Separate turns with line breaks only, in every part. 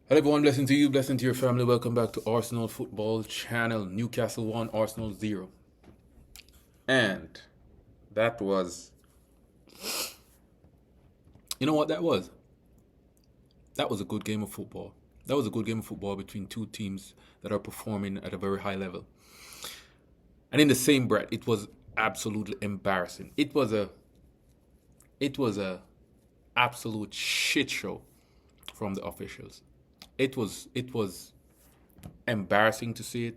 Hello everyone, blessing to you, blessing to your family. Welcome back to Arsenal Football Channel. Newcastle 1, Arsenal 0. And that was, you know what that was? That was a good game of football. That was a good game of football between two teams that are performing at a very high level. And in the same breath, it was absolutely embarrassing. It was a absolute shit show from the officials. It was embarrassing to see it.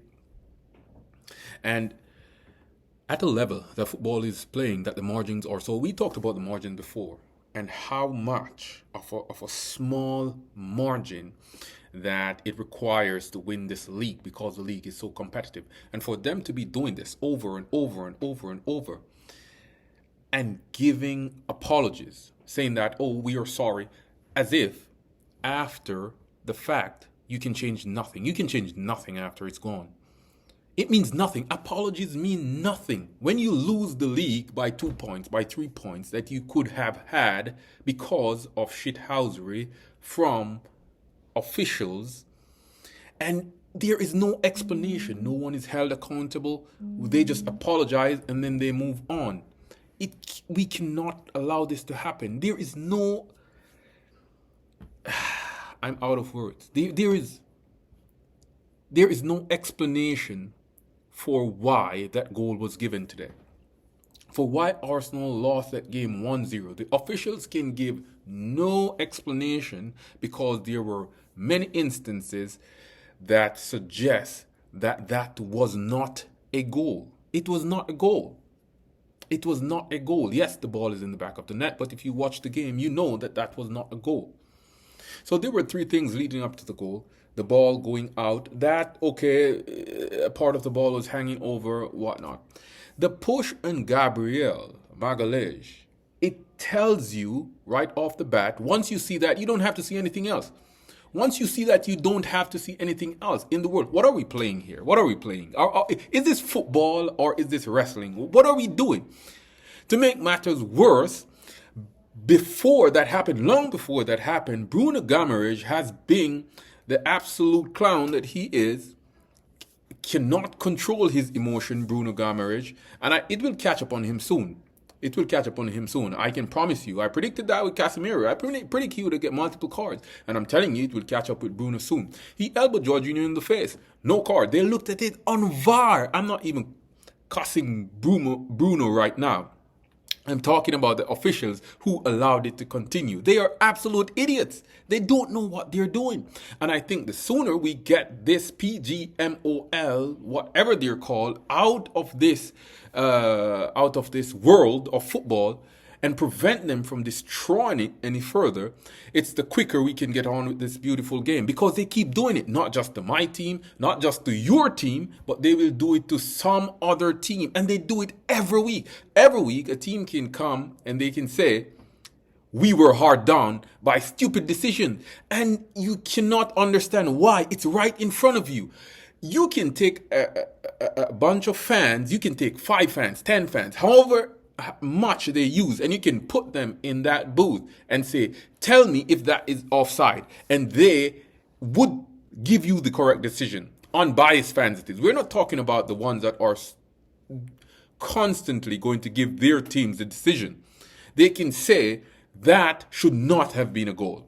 And at the level that football is playing, that the margins are so. We talked about the margin before and how much of a small margin that it requires to win this league because the league is so competitive. And for them to be doing this over and over and over and over and giving apologies, saying that, oh, we are sorry, as if after the fact you can change nothing. You can change nothing after it's gone. It means nothing. Apologies mean nothing. When you lose the league by 2 points, by 3 points that you could have had because of shithousery from officials, and there is no explanation. No one is held accountable. They just apologize and then they move on. We cannot allow this to happen. There is no... I'm out of words. There is no explanation for why that goal was given today. For why Arsenal lost that game 1-0. The officials can give no explanation because there were many instances that suggest that that was not a goal. It was not a goal. It was not a goal. Yes, the ball is in the back of the net, but if you watch the game, you know that that was not a goal. So there were three things leading up to the goal. The ball going out, that, okay, a part of the ball was hanging over, whatnot. The push on Gabriel Martinelli, it tells you right off the bat, once you see that, you don't have to see anything else. Once you see that, you don't have to see anything else in the world. What are we playing here? What are we playing? Is this football or is this wrestling? What are we doing? To make matters worse, before that happened, long before that happened, Bruno Guimaraes has been the absolute clown that he is, cannot control his emotion, Bruno Guimaraes, and it will catch up on him soon. It will catch up on him soon. I can promise you. I predicted that with Casemiro. I predicted he would get multiple cards. And I'm telling you, it will catch up with Bruno soon. He elbowed Jorginho in the face. No card. They looked at it on VAR. I'm not even cussing Bruno right now. I'm talking about the officials who allowed it to continue. They are absolute idiots. They don't know what they're doing. And I think the sooner we get this PGMOL, whatever they're called, out of this world of football and prevent them from destroying it any further, it's the quicker we can get on with this beautiful game. Because they keep doing it, not just to my team, not just to your team, but they will do it to some other team. And they do it every week. Every week, a team can come and they can say, we were hard done by stupid decision. And you cannot understand why. It's right in front of you. You can take a bunch of fans, you can take 5 fans, 10 fans, however much they use, and you can put them in that booth and say, tell me if that is offside, and they would give you the correct decision. Unbiased fans it is. We're not talking about the ones that are constantly going to give their teams the decision. They can say that should not have been a goal.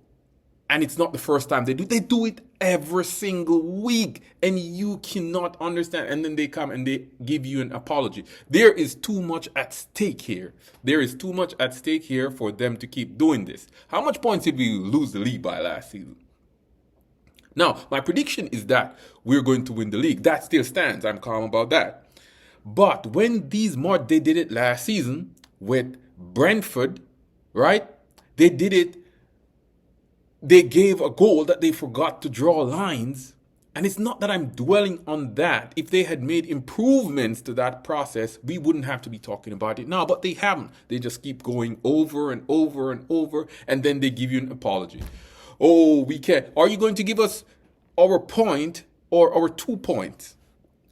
And it's not the first time they do. They do it every single week. And you cannot understand. And then they come and they give you an apology. There is too much at stake here. There is too much at stake here for them to keep doing this. How much points did we lose the league by last season? Now, my prediction is that we're going to win the league. That still stands. I'm calm about that. But when they did it last season with Brentford, right? They did it. They gave a goal that they forgot to draw lines. And it's not that I'm dwelling on that. If they had made improvements to that process, we wouldn't have to be talking about it now. But they haven't. They just keep going over and over and over. And then they give you an apology. Oh, we can't. Are you going to give us our point or our 2 points?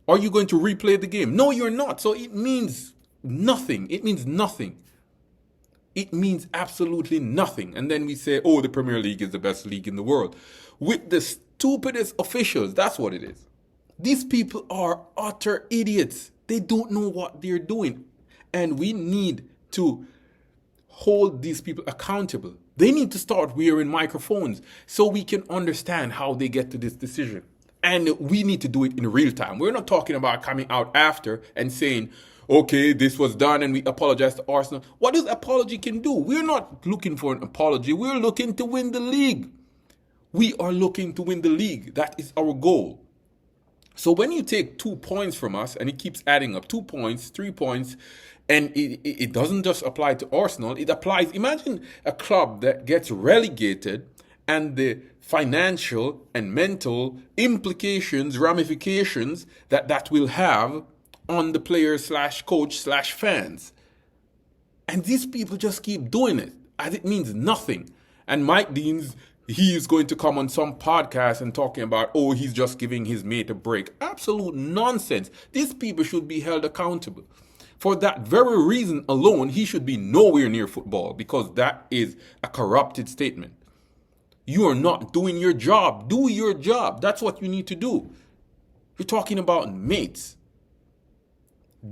Are you going to replay the game? No, you're not. So it means nothing. It means nothing. It means absolutely nothing. And then we say, oh, the Premier League is the best league in the world. With the stupidest officials, that's what it is. These people are utter idiots. They don't know what they're doing. And we need to hold these people accountable. They need to start wearing microphones so we can understand how they get to this decision. And we need to do it in real time. We're not talking about coming out after and saying, okay, this was done and we apologize to Arsenal. What does apology can do? We're not looking for an apology. We're looking to win the league. We are looking to win the league. That is our goal. So when you take 2 points from us and it keeps adding up, 2 points, 3 points, and it doesn't just apply to Arsenal, it applies. Imagine a club that gets relegated and the financial and mental implications, ramifications that will have on the players / coach / fans. And these people just keep doing it as it means nothing. And Mike Deans, he is going to come on some podcast and talking about, oh, he's just giving his mate a break. Absolute nonsense. These people should be held accountable. For that very reason alone, he should be nowhere near football, because that is a corrupted statement. You are not doing your job. Do your job. That's what you need to do. You're talking about mates.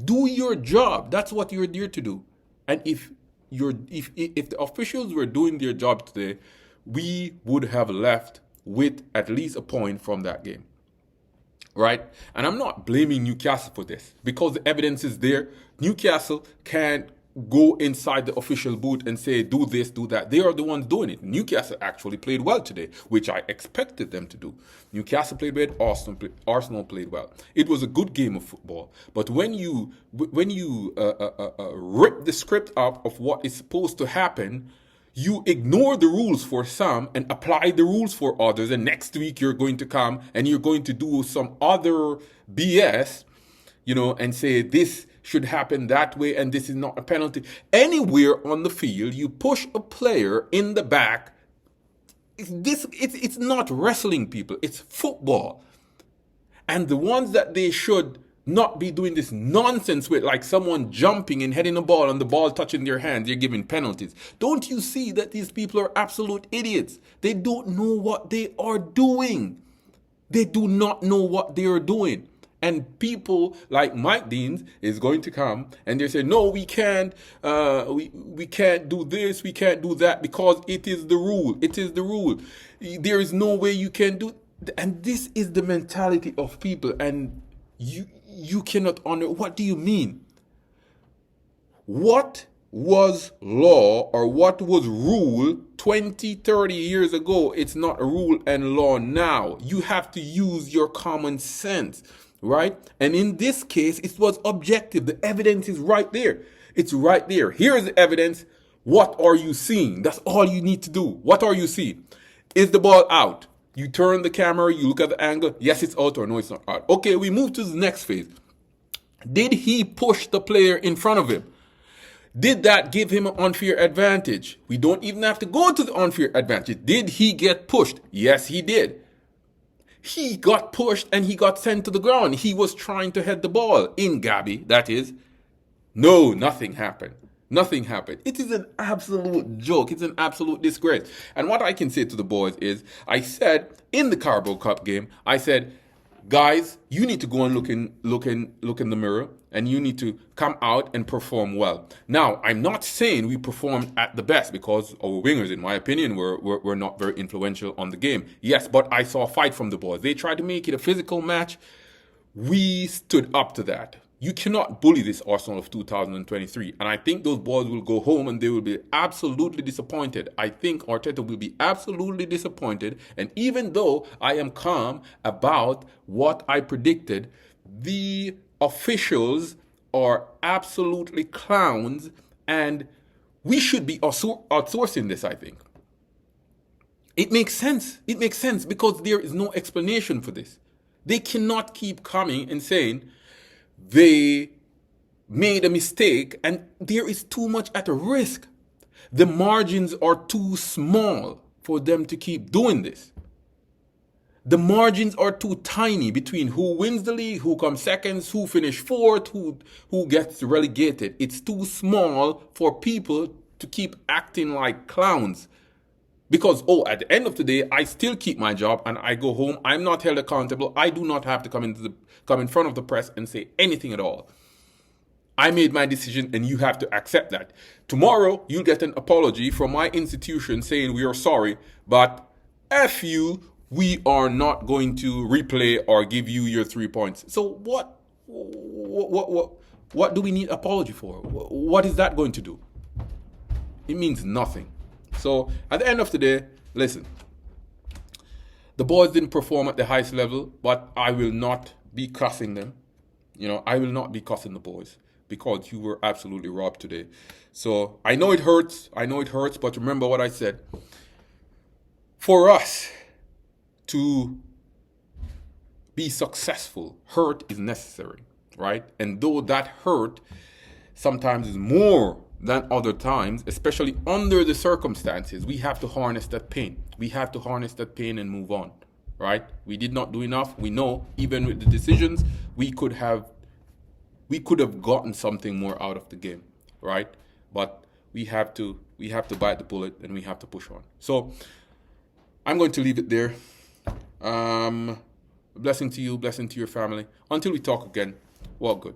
Do your job. That's what you're there to do. And if the officials were doing their job today, we would have left with at least a point from that game. Right? And I'm not blaming Newcastle for this, because the evidence is there. Newcastle can't go inside the official booth and say, do this, do that. They are the ones doing it. Newcastle actually played well today, which I expected them to do. Newcastle played well, Arsenal played well. It was a good game of football. But when you rip the script out of what is supposed to happen, you ignore the rules for some and apply the rules for others. And next week you're going to come and you're going to do some other BS, and say this should happen that way and this is not a penalty. Anywhere on the field, you push a player in the back. It's not wrestling, people. It's football. And the ones that they should not be doing this nonsense with, like someone jumping and heading a ball and the ball touching their hands, you're giving penalties. Don't you see that these people are absolute idiots? They don't know what they are doing. They do not know what they are doing. And people like Mike Deans is going to come and they say, no, we can't, we can't do this, we can't do that, because it is the rule. It is the rule. There is no way you can do. And this is the mentality of people. And you cannot honor. What do you mean? What was law or what was rule 20, 30 years ago? It's not a rule and law now. You have to use your common sense, right? And in this case, it was objective. The evidence is right there. It's right there. Here's the evidence. What are you seeing? That's all you need to do. What are you seeing? Is the ball out? You turn the camera, you look at the angle. Yes, it's out, or no, it's not out. Okay, we move to the next phase. Did he push the player in front of him? Did that give him an unfair advantage? We don't even have to go to the unfair advantage. Did he get pushed? Yes, he did. He got pushed and he got sent to the ground. He was trying to head the ball in Gabby, that is. No, nothing happened. Nothing happened. It is an absolute joke. It's an absolute disgrace. And what I can say to the boys is, I said in the Carabao Cup game, I said, guys, you need to go and look in the mirror, and you need to come out and perform well. Now, I'm not saying we performed at the best, because our wingers, in my opinion, were not very influential on the game. Yes, but I saw a fight from the boys. They tried to make it a physical match. We stood up to that. You cannot bully this Arsenal of 2023. And I think those boys will go home and they will be absolutely disappointed. I think Arteta will be absolutely disappointed. And even though I am calm about what I predicted, the officials are absolutely clowns. And we should be outsourcing this, I think. It makes sense. It makes sense because there is no explanation for this. They cannot keep coming and saying, they made a mistake and there is too much at risk. The margins are too small for them to keep doing this. The margins are too tiny between who wins the league, who comes second, who finishes fourth, who gets relegated. It's too small for people to keep acting like clowns. Because, at the end of the day, I still keep my job and I go home. I'm not held accountable. I do not have to come in front of the press and say anything at all. I made my decision and you have to accept that. Tomorrow, you'll get an apology from my institution saying we are sorry, but F you, we are not going to replay or give you your 3 points. So what do we need apology for? What is that going to do? It means nothing. So at the end of the day, listen, the boys didn't perform at the highest level, but I will not be cussing them. I will not be cussing the boys because you were absolutely robbed today. So I know it hurts. But remember what I said. For us to be successful, hurt is necessary, right? And though that hurt sometimes is more than other times, especially under the circumstances, we have to harness that pain. We have to harness that pain and move on, right? We did not do enough. We know, even with the decisions, we could have gotten something more out of the game, right? But we have to bite the bullet and we have to push on. So I'm going to leave it there. Blessing to you, blessing to your family. Until we talk again, walk good.